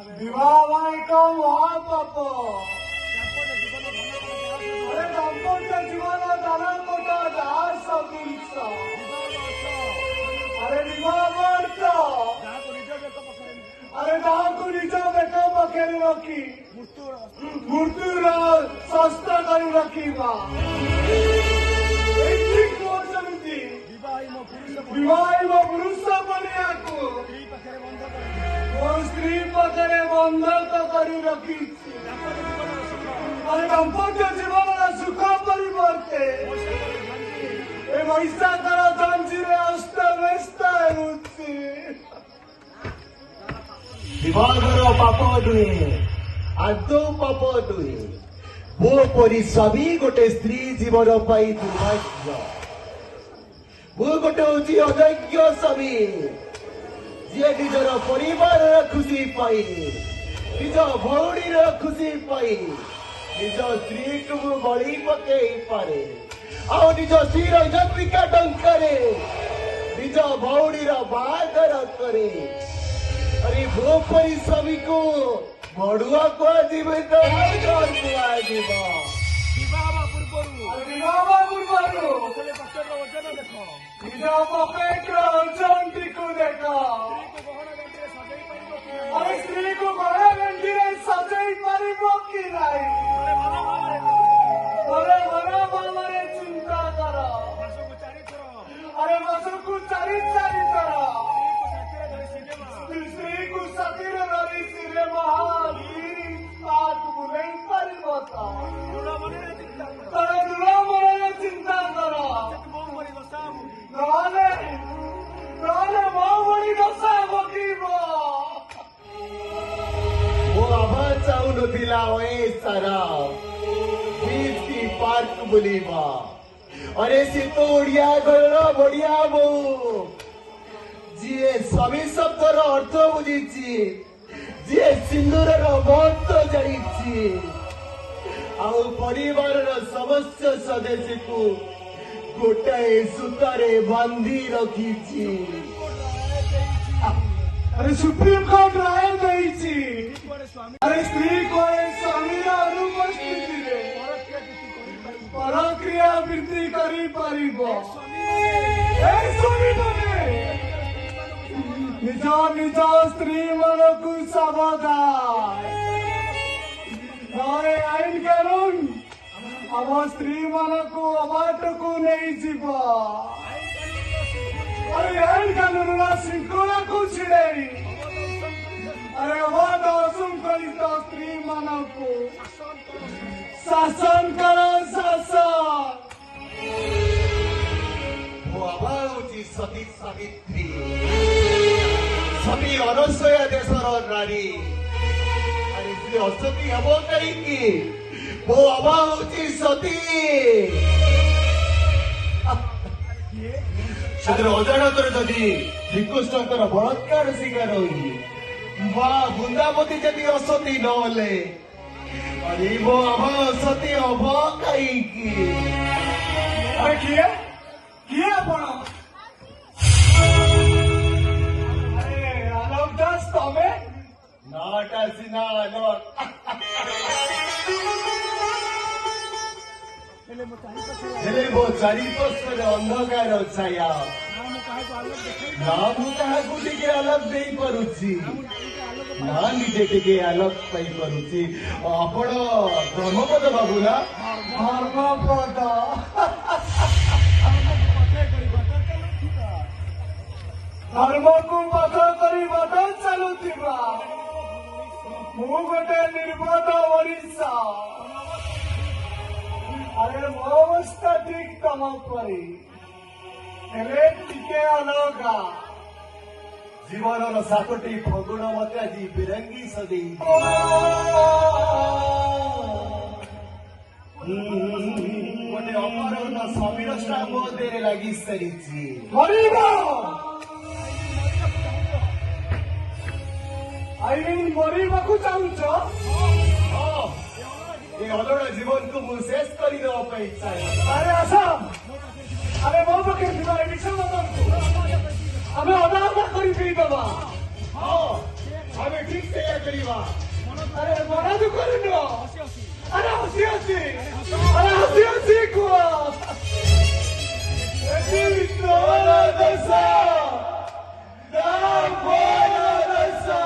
विवाह महापाप अरे दाम्पत्य जीवन दान कोटा दास पुरुष अरे विवाह अरे ताकू निज बेक पाखे रखी मृत्युर शस्त्र कर रखा विवाह पुरुष बनिया मो स्त्री पाखे बंधक कर रखी अरे दाम्पत्य जीवन सुख परिवर्ते वैशाखर जंजीरे अस्तव्यस्त विवाहर पाप नुहे आदौ पाप नुहे मो परी स्वामी गोटे स्त्री जीवन पाई दुर्भाग्य मु गोटे हूँ अयोग्य स्वामी जी निजर परिवार खुशी पाई निज भौणी खुशी पाई निज स्त्री को बड़ी पकई पारे आ निज स्त्री जत्रिका टंकारे निज भौणी बाहागर करे अरे भो परी स्वामी को मड़ुआ कुआଯିबे तो अरे स्त्री को गला गंडी सजाई पार कि नहीं चिंता कर अरे मासकू चारि चारि थर स्त्री को सतीर धरी सिनेमा बुले पार दृढ़ मन चिंता कर मो भरी दशा भोग वो आभा चाहूनथिला ए सारा बीच की पार्क बुलीबा अरे सी तो ओडिया घर बढ़िया बो जी स्वामी शब्दर अर्थ बुझीची जी सिंदूर महत्व जानी आउ परिवार समस्त सदस्य को गोटाए सूतारे बांधी रखी अरे सुप्रीम कोर्ट राय देइछि अरे स्त्री को स्वामी अनुपस्थिति परक्रिया वृद्धि करी पारिबो निज निज स्त्री मन को सावधान नए आईन कानून अब स्त्री मन को अबाट को नहीं जीव अरे आईन कानून श्रृंखला को छिड़े अरे अबाध असंकलित स्त्री मन को शासन करो शासन सती सावित्री सती अनसया देशर नारी अरे श्री असती हम कहीं वो अभा हूँ सती ସେଥିରେ ଅଜାଣତରେ ଯଦି ଶ୍ରୀକୃଷ୍ଣଙ୍କର ବଳାତ୍କାର ଶିକାର ହୋଇ ମା ବୃନ୍ଦାବତୀ ଯଦି ଅସତୀ ନହେଲେ अरे वो अभा सती अभा कहीं अरे किए आपण अरे आलोक दास तमे नाटा सिना आलोक हेले वो चारिपार्श्वर अंधकार छाया ना मु काहाकू टिके आलोक देई परुछि ना निजे टिके आलोक पाई परुछि आपण धर्मपद बाबू ना धर्मपद धर्म को पथ करी बट चलुथिबा मु गोटे निर्बोध ओडिशा अरे मो अवस्था ठीक तम परी हेले टिके अलगा जीवन सातटी फगुण मत आज बिरंगी सदै गोटे अपराह्न समीर श्राम देरे लगी सारी मरवाक चाहूच ये अलड़ा जीवन को मु शेष करदे इच्छा अरे आसाम अरे मो पाखे विषय आम अदालत कर हाँ हमें ठीक से କରିବା আরে মনে করুন আরে হসি হসি আরে হসি হসি কুয়া এটি তোর দশা না কোন দশা